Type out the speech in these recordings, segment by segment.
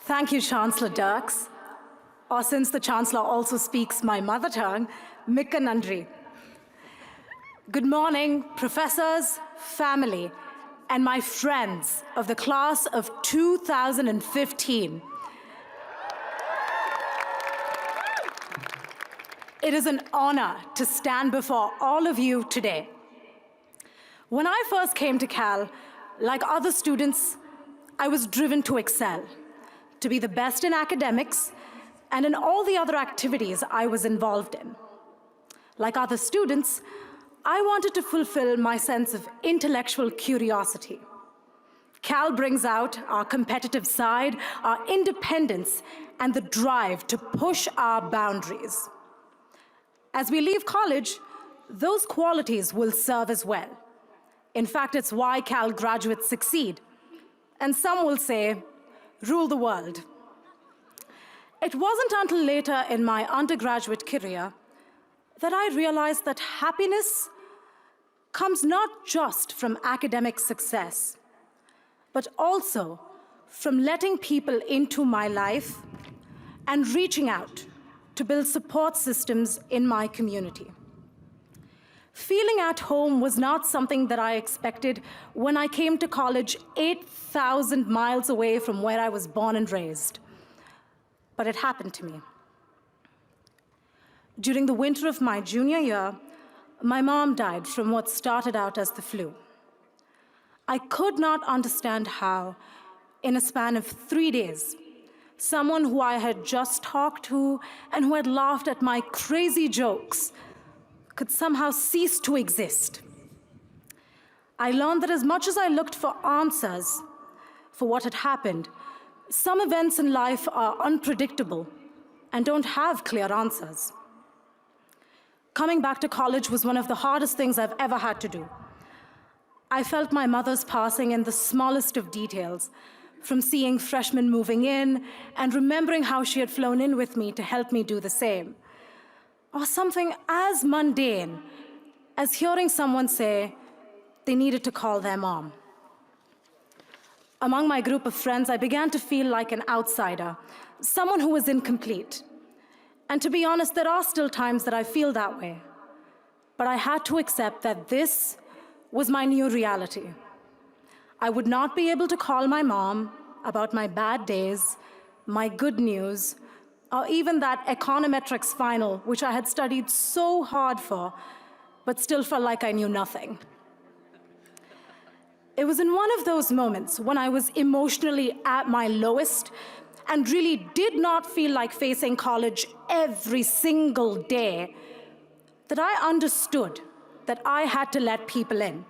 Thank you, Chancellor Dirks. Or since the Chancellor also speaks my mother tongue, Mikka Nandri. Good morning, professors, family, and my friends of the class of 2015. It is an honor to stand before all of you today. When I first came to Cal, like other students, I was driven to excel, to be the best in academics and in all the other activities I was involved in. Like other students, I wanted to fulfill my sense of intellectual curiosity. Cal brings out our competitive side, our independence, and the drive to push our boundaries. As we leave college, those qualities will serve as well. In fact, it's why Cal graduates succeed. And some will say, rule the world. It wasn't until later in my undergraduate career that I realized that happiness comes not just from academic success, but also from letting people into my life and reaching out to build support systems in my community. Feeling at home was not something that I expected when I came to college 8,000 miles away from where I was born and raised. But it happened to me. During the winter of my junior year, my mom died from what started out as the flu. I could not understand how, in a span of 3 days, someone who I had just talked to and who had laughed at my crazy jokes could somehow cease to exist. I learned that as much as I looked for answers for what had happened, some events in life are unpredictable and don't have clear answers. Coming back to college was one of the hardest things I've ever had to do. I felt my mother's passing in the smallest of details, from seeing freshmen moving in and remembering how she had flown in with me to help me do the same. Or something as mundane as hearing someone say they needed to call their mom. Among my group of friends, I began to feel like an outsider, someone who was incomplete. And to be honest, there are still times that I feel that way. But I had to accept that this was my new reality. I would not be able to call my mom about my bad days, my good news, or even that econometrics final, which I had studied so hard for, but still felt like I knew nothing. It was in one of those moments when I was emotionally at my lowest and really did not feel like facing college every single day that I understood that I had to let people in.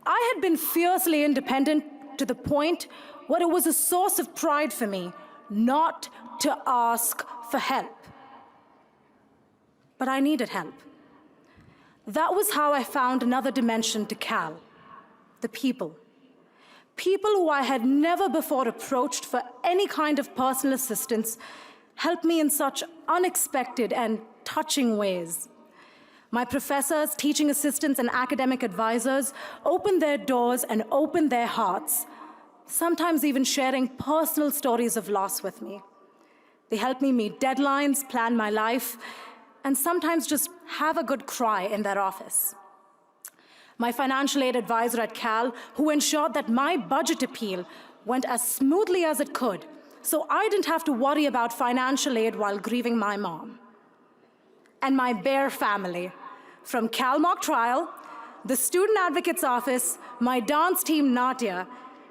I had been fiercely independent to the point where it was a source of pride for me not to ask for help. But I needed help. That was how I found another dimension to Cal, the people. People who I had never before approached for any kind of personal assistance helped me in such unexpected and touching ways. My professors, teaching assistants, and academic advisors opened their doors and opened their hearts, sometimes even sharing personal stories of loss with me. They helped me meet deadlines, plan my life, and sometimes just have a good cry in their office. My financial aid advisor at Cal, who ensured that my budget appeal went as smoothly as it could, so I didn't have to worry about financial aid while grieving my mom. And my Bear family, from Cal Mock Trial, the Student Advocate's Office, my dance team Natya,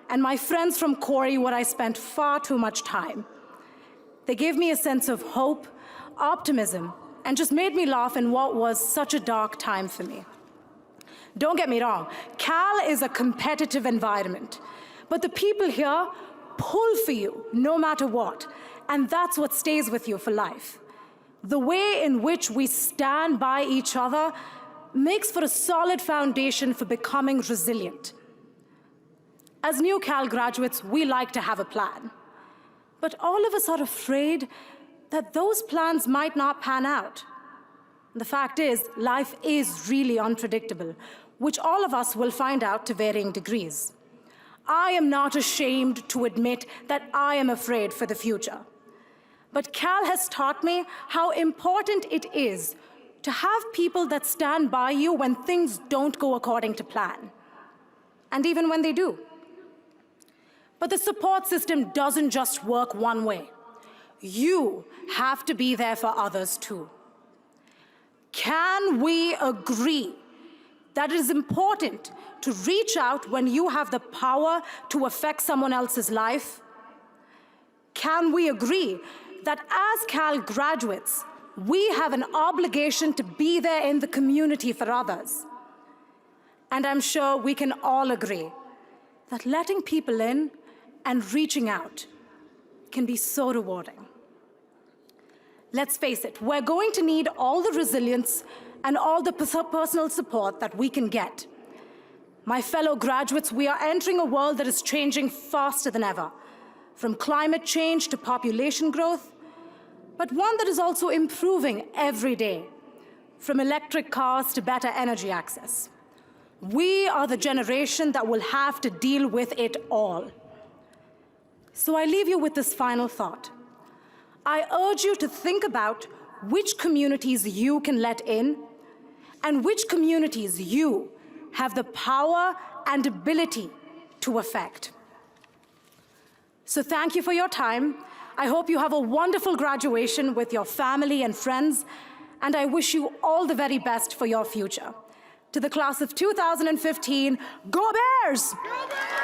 and my friends from Corey, where I spent far too much time. They gave me a sense of hope, optimism, and just made me laugh in what was such a dark time for me. Don't get me wrong, Cal is a competitive environment, but the people here pull for you no matter what, and that's what stays with you for life. The way in which we stand by each other makes for a solid foundation for becoming resilient. As new Cal graduates, we like to have a plan. But all of us are afraid that those plans might not pan out. The fact is, life is really unpredictable, which all of us will find out to varying degrees. I am not ashamed to admit that I am afraid for the future. But Cal has taught me how important it is to have people that stand by you when things don't go according to plan, and even when they do. But the support system doesn't just work one way. You have to be there for others too. Can we agree that it is important to reach out when you have the power to affect someone else's life? Can we agree that as Cal graduates, we have an obligation to be there in the community for others? And I'm sure we can all agree that letting people in and reaching out can be so rewarding. Let's face it, we're going to need all the resilience and all the personal support that we can get. My fellow graduates, we are entering a world that is changing faster than ever, from climate change to population growth, but one that is also improving every day, from electric cars to better energy access. We are the generation that will have to deal with it all. So I leave you with this final thought. I urge you to think about which communities you can let in and which communities you have the power and ability to affect. So thank you for your time. I hope you have a wonderful graduation with your family and friends, and I wish you all the very best for your future. To the class of 2015, go Bears! Go Bears!